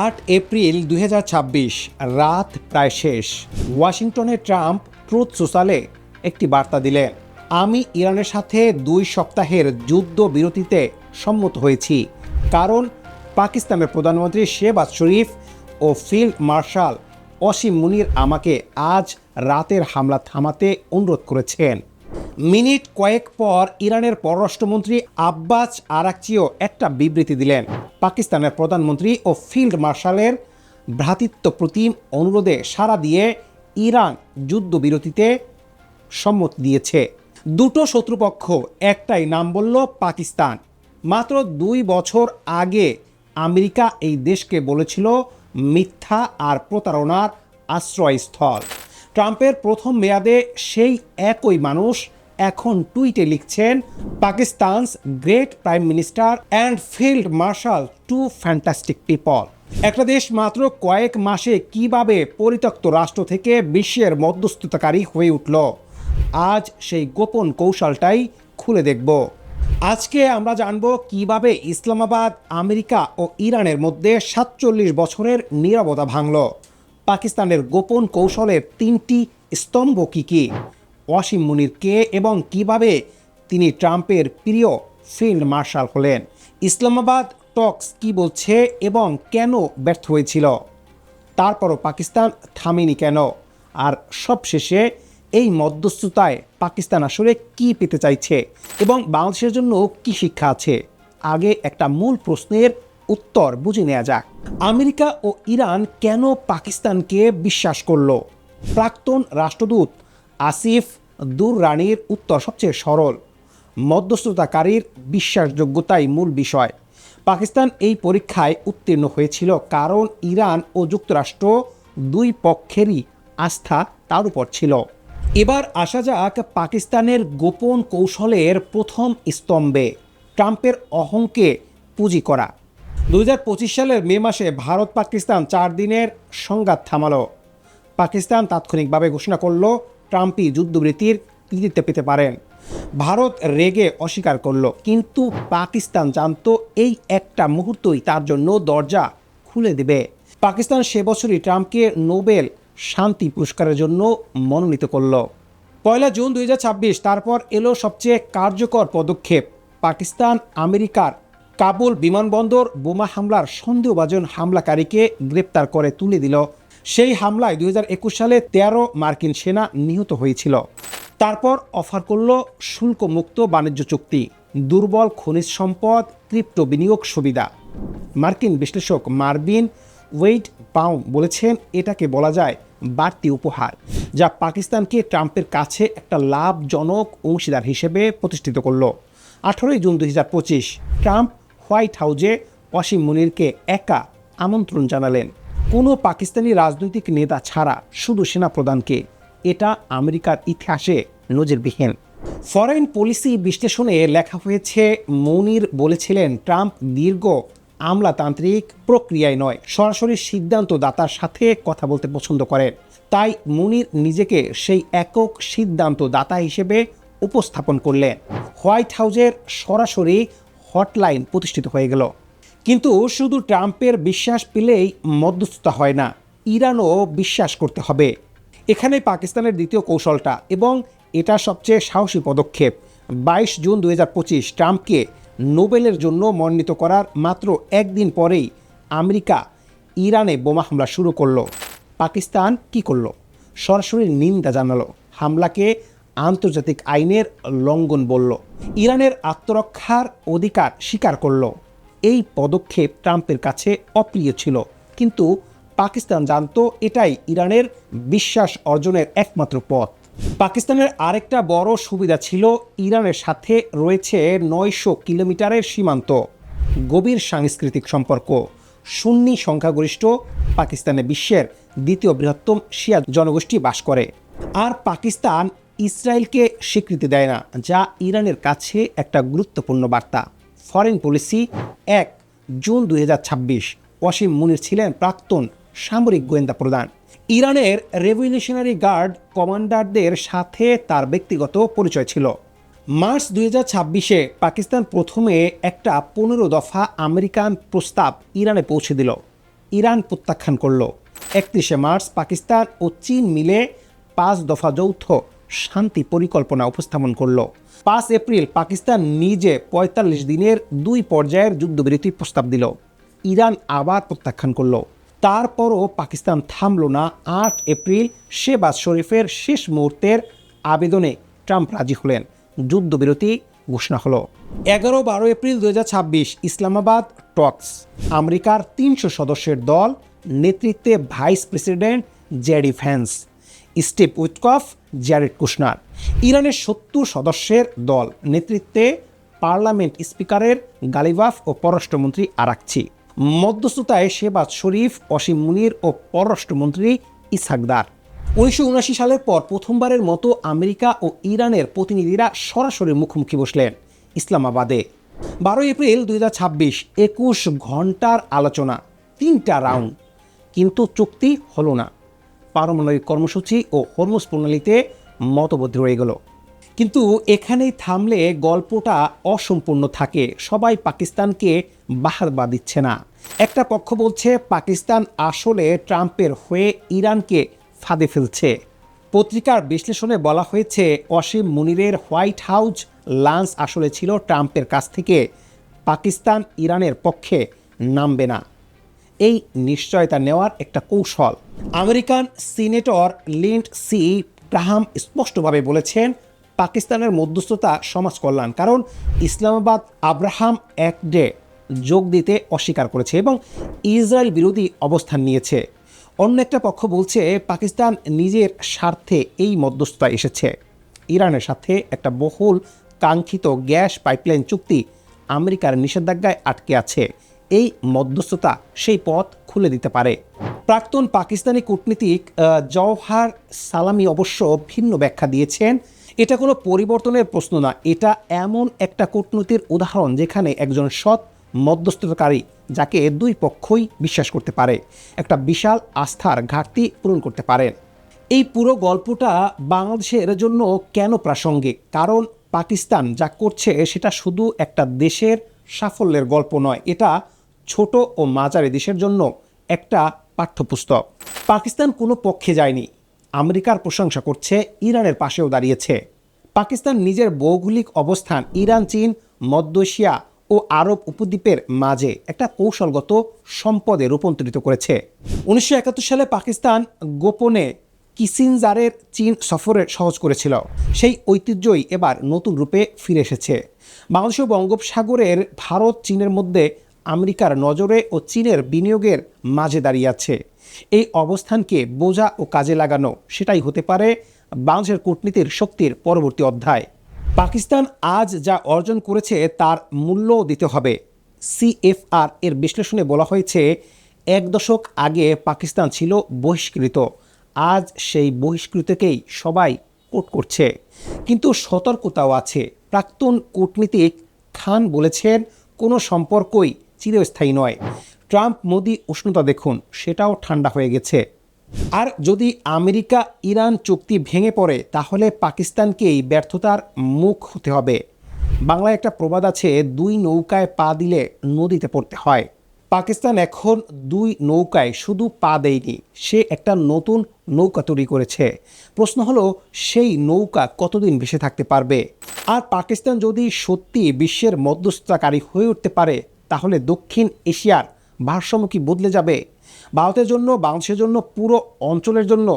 8 April 2026 রাত প্রায় শেষ। ওয়াশিংটনে ট্রাম্প ট্রুথ সোশ্যালে একটি বার্তা দিলেন, আমি ইরানের সাথে 2 সপ্তাহের যুদ্ধ বিরতিতে সম্মত হয়েছি, কারণ পাকিস্তানের প্রধানমন্ত্রী শেহবাজ শরীফ ও ফিল্ড মার্শাল ওয়াসিম মুনির আমাকে আজ রাতের হামলা থামাতে অনুরোধ করেছেন। মিনিট কয়েক পর ইরানের পররাষ্ট্রমন্ত্রী আব্বাস আরাকচিও একটা বিবৃতি দিলেন। পাকিস্তানের প্রধানমন্ত্রী ও ফিল্ড মার্শালের ভ্রাতৃত্বপ্রতিম অনুরোধে সাড়া দিয়ে ইরান যুদ্ধবিরতিতে সম্মতি দিয়েছে। দুটো শত্রুপক্ষ একটাই নাম বলল, পাকিস্তান। মাত্র 2 বছর আগে আমেরিকা এই দেশকে বলেছিল মিথ্যা আর প্রতারণার আশ্রয়স্থল। ট্রাম্পের প্রথম মেয়াদে সেই একই মানুষ এখন টুইটে লিখছেন, Pakistan's great prime minister and field marshal, two fantastic people. একটা দেশ মাত্র কয়েক মাসে কিভাবে পরিত্যক্ত রাষ্ট্র থেকে বিশ্বের মধ্যস্থতাকারী হয়ে উঠল, আজ সেই গোপন কৌশলটাই খুলে দেখব। আজকে আমরা জানব কিভাবে ইসলামাবাদ, আমেরিকা ও ইরানের মধ্যে 47 বছরের নীরবতা ভাঙল, পাকিস্তানের গোপন কৌশলের 3টি স্তম্ভ কী কী, ওয়াসিম মুনির কে এবং কিভাবে তিনি ট্রাম্পের প্রিয় ফিল্ড মার্শাল হলেন, ইসলামাবাদ টক্স কি বলছে এবং কেন ব্যর্থ হয়েছিল, তারপরও পাকিস্তান থামেনি কেন, আর সবশেষে এই মধ্যস্থতায় পাকিস্তান আসলে কি পেতে চাইছে এবং বাংলাদেশের জন্য কি শিক্ষা আছে। আগে একটা মূল প্রশ্নের উত্তর বুঝে নেওয়া যাক। আমেরিকা ও ইরান কেন পাকিস্তানকে বিশ্বাস করল? প্রাক্তন রাষ্ট্রদূত আসিফ দুররানির উত্তর সবচেয়ে সরল, মধ্যস্থতাকারীর বিশ্বাসযোগ্যতাই মূল বিষয়। পাকিস্তান এই পরীক্ষায় উত্তীর্ণ হয়েছিল কারণ ইরান ও যুক্তরাষ্ট্র 2 পক্ষেরই আস্থা তার উপর ছিল। এবার আসা যাক পাকিস্তানের গোপন কৌশলের প্রথম স্তম্ভে, ট্রাম্পের অহংকে পুঁজি করা। 2025 সালের মে মাসে ভারত পাকিস্তান 4 দিনের সংঘাত থামালো। পাকিস্তান তাৎক্ষণিকভাবে ঘোষণা করল ট্রাম্পই যুদ্ধবিরতির কৃতিত্ব পেতে পারেন। ভারত রেগে অস্বীকার করল, কিন্তু পাকিস্তান জানত এই একটা মুহূর্তই তার জন্য দরজা খুলে দেবে। পাকিস্তান সে বছরই ট্রাম্পকে নোবেল শান্তি পুরস্কারের জন্য মনোনীত করল। 1 জুন 2026 তারপর এলো সবচেয়ে কার্যকর পদক্ষেপ। পাকিস্তান আমেরিকার কাবুল বিমানবন্দর বোমা হামলার সন্দেহভাজন হামলাকারীকে গ্রেপ্তার করে তুলে দিল। সেই হামলায় 2021 সালে 13 মার্কিন সেনা নিহত হয়েছিল। তারপর অফার করল শুল্কমুক্ত বাণিজ্য চুক্তি, দুর্বল খনিজ সম্পদ, ক্রিপ্টো বিনিয়োগ সুবিধা। মার্কিন বিশ্লেষক মার্ভিন ওয়েইট বাউম বলেছেন, এটাকে বলা যায় বাড়তি উপহার, যা পাকিস্তানকে ট্রাম্পের কাছে একটা লাভজনক অংশীদার হিসেবে প্রতিষ্ঠিত করল। 18 জুন 2025 ট্রাম্প হোয়াইট হাউসে ওয়াসিম মুনিরকে একা আমন্ত্রণ জানালেন, কোনো পাকিস্তানি রাজনৈতিক নেতা ছাড়া, শুধু সেনাপ্রধানকে। এটা আমেরিকার ইতিহাসে নজিরবিহীন। ফরেন পলিসি বিশ্লেষণে লেখা হয়েছে, মুনির বলেছিলেন ট্রাম্প দীর্ঘ আমলাতান্ত্রিক প্রক্রিয়ায় নয়, সরাসরি সিদ্ধান্তদাতার সাথে কথা বলতে পছন্দ করেন। তাই মুনির নিজেকে সেই একক সিদ্ধান্তদাতা হিসেবে উপস্থাপন করলেন। হোয়াইট হাউসের সরাসরি হটলাইন প্রতিষ্ঠিত হয়ে গেল। কিন্তু শুধু ট্রাম্পের বিশ্বাস পেলেই মধ্যস্থতা হয় না, ইরানও বিশ্বাস করতে হবে। এখানে পাকিস্তানের দ্বিতীয় কৌশলটা, এবং এটা সবচেয়ে সাহসী পদক্ষেপ। 22 জুন 2025 ট্রাম্পকে নোবেলের জন্য মনোনীত করার মাত্র 1 দিন পরেই আমেরিকা ইরানে বোমা হামলা শুরু করলো। পাকিস্তান কি করলো? সরাসরি নিন্দা জানালো, হামলাকে আন্তর্জাতিক আইনের লঙ্ঘন বলল, ইরানের আত্মরক্ষার অধিকার স্বীকার করল। এই পদক্ষেপ ট্রাম্পের কাছে অপ্রিয় ছিল, কিন্তু পাকিস্তান জানত এটাই ইরানের বিশ্বাস অর্জনের একমাত্র পথ। পাকিস্তানের আরেকটা বড় সুবিধা ছিল, ইরানের সাথে রয়েছে 900 কিলোমিটারের সীমান্ত, গভীর সাংস্কৃতিক সম্পর্ক, সুন্নি সংখ্যাগরিষ্ঠ পাকিস্তানে বিশ্বের দ্বিতীয় বৃহত্তম শিয়া জনগোষ্ঠী বাস করে। আর পাকিস্তান ইসরায়েলকে স্বীকৃতি দেয় না, যা ইরানের কাছে একটা গুরুত্বপূর্ণ বার্তা। ফরেন পলিসি 1 জুন 2026 ওয়াসিম মুনির ছিলেন প্রাক্তন সামরিক গোয়েন্দা প্রধান। ইরানের রেভলিউশনারি গার্ড কমান্ডারদের সাথে তার ব্যক্তিগত পরিচয় ছিল। মার্চ 2026 পাকিস্তান প্রথমে একটা 15 দফা আমেরিকান প্রস্তাব ইরানে পৌঁছে দিল। ইরান প্রত্যাখ্যান করল। 31শে মার্চ পাকিস্তান ও চীন মিলে 5 দফা যৌথ শান্তি পরিকল্পনা উপস্থাপন করল। 5 এপ্রিল পাকিস্তান নিজে 45 দিনের 2 পর্যায়ের যুদ্ধবিরতি প্রস্তাব দিল। ইরান আবার প্রত্যাখ্যান করল। তারপরও পাকিস্তান থামল না। 8 এপ্রিল শেহবাজ শরীফের শেষ মুহূর্তের আবেদনে ট্রাম্প রাজি হলেন। যুদ্ধবিরতি ঘোষণা হলো। 11-12 এপ্রিল 2026 ইসলামাবাদ টক্স। আমেরিকার 300 সদস্যের দল নেতৃত্বে vice president JD Vance, Steve Witkoff, Jared Kushner. ইরানের 70 সদস্যের দল নেতৃত্বে পার্লামেন্ট স্পিকারের গালিবাফ ও পররাষ্ট্রমন্ত্রী আরাকচি। মধ্যস্থতায় শেহবাজ শরীফ, অসীম মুনির ও পররাষ্ট্রমন্ত্রী ইসহাকদার। 1979 সালের পর প্রথমবারের মতো আমেরিকা ও ইরানের প্রতিনিধিরা সরাসরি মুখোমুখি বসলেন ইসলামাবাদে। 12 এপ্রিল 2026 21 ঘন্টার আলোচনা, 3টা রাউন্ড, কিন্তু চুক্তি হলো না। পারমাণবিক কর্মসূচি ও হরমুজ প্রণালীতে মতবদ্ধ রয়ে গেল। কিন্তু এখানেই থামলে গল্পটা অসম্পূর্ণ থাকে। সবাই পাকিস্তানকে বাহবা দিচ্ছে না। একটা পক্ষ বলছে পাকিস্তান আসলে ট্রাম্পের হয়ে ইরানকে ফাঁদে ফেলছে। পত্রিকার বিশ্লেষণে বলা হয়েছে অসীম মুনিরের হোয়াইট হাউস লাঞ্চ আসলে ছিল ট্রাম্পের কাছ থেকে পাকিস্তান ইরানের পক্ষে নামবে না এই নিশ্চয়তা নেওয়ার একটা কৌশল। আমেরিকান সিনেটর লিন্ডসি গ্রাহাম স্পষ্টভাবে বলেছেন পাকিস্তানের মধ্যস্থতা সমাজ কল্যাণ, কারণ ইসলামাবাদ আব্রাহাম অ্যাক্টে যোগ দিতে অস্বীকার করেছে এবং ইসরায়েল বিরোধী অবস্থান নিয়েছে। অন্য একটা পক্ষ বলছে পাকিস্তান নিজের স্বার্থে এই মধ্যস্থতা এসেছে। ইরানের সাথে একটা বহুল কাঙ্ক্ষিত গ্যাস পাইপলাইন চুক্তি আমেরিকার নিষেধাজ্ঞায় আটকে আছে। এই মধ্যস্থতা সেই পথ খুলে দিতে পারে। প্রাক্তন পাকিস্তানি কূটনীতিক জওহার সালামি অবশ্য ভিন্ন ব্যাখ্যা দিয়েছেন। এটা কোনো পরিবর্তনের প্রশ্ন না, এটা এমন একটা কূটনীতির উদাহরণ যেখানে একজন সৎ মধ্যস্থতাকারী, যাকে দুই পক্ষই বিশ্বাস করতে পারে, একটা বিশাল আস্থার ঘাটতি পূরণ করতে পারেন। এই পুরো গল্পটা বাংলাদেশের জন্য কেন প্রাসঙ্গিক? কারণ পাকিস্তান যা করছে সেটা শুধু একটা দেশের সাফল্যের গল্প নয়, এটা ছোট ও মাঝারি দেশের জন্য একটা পাঠ্যপুস্তক। পাকিস্তান কোনো পক্ষে যায়নি, আমেরিকার প্রশংসা করছে, ইরানের পাশেও দাঁড়িয়েছে। পাকিস্তান নিজের ভৌগোলিক অবস্থান ইরান, চীন, মধ্য এশিয়া ও আরব উপদ্বীপের মাঝে একটা কৌশলগত সম্পদে রূপান্তরিত করেছে। 1971 সালে পাকিস্তান গোপনে কিসিঞ্জারের চীন সফরের সহজ করেছিল। সেই ঐতিহ্যই এবার নতুন রূপে ফিরে এসেছে। বাংলাদেশ ও বঙ্গোপসাগরের ভারত চীনের মধ্যে আমেরিকার নজরে ও চীনের বিনিয়োগের মাঝে দাঁড়িয়ে আছে। এই অবস্থানকে বোঝা ও কাজে লাগানো, সেটাই হতে পারে বাংলাদেশের কূটনীতির শক্তির পরবর্তী অধ্যায়। পাকিস্তান আজ যা অর্জন করেছে তার মূল্য দিতে হবে। সিএফআর এর বিশ্লেষণে বলা হয়েছে 1 দশক আগে পাকিস্তান ছিল বহিষ্কৃত, আজ সেই বহিষ্কৃতকেই সবাই কোট করছে। কিন্তু সতর্কতাও আছে। প্রাক্তন কূটনীতিক খান বলেছেন কোনো সম্পর্কই চিরস্থায়ী নয়। ট্রাম্প মোদি উষ্ণতা দেখুন, সেটাও ঠান্ডা হয়ে গেছে। আর যদি আমেরিকা ইরান চুক্তি ভেঙে পড়ে তাহলে পাকিস্তানকেই ব্যর্থতার মুখ হতে হবে। বাংলায় একটা প্রবাদ আছে, 2 নৌকায় পা দিলে নদীতে পড়তে হয়। পাকিস্তান এখন 2 নৌকায় শুধু পা দেয়নি, সে একটা নতুন নৌকা তৈরি করেছে। প্রশ্ন হলো সেই নৌকা কতদিন ভেসে থাকতে পারবে? আর পাকিস্তান যদি সত্যি বিশ্বের মধ্যস্থতাকারী হয়ে উঠতে পারে তাহলে দক্ষিণ এশিয়ার ভারসাম্য কি বদলে যাবে? ভারতের জন্য, বাংলাদেশের জন্য, পুরো অঞ্চলের জন্য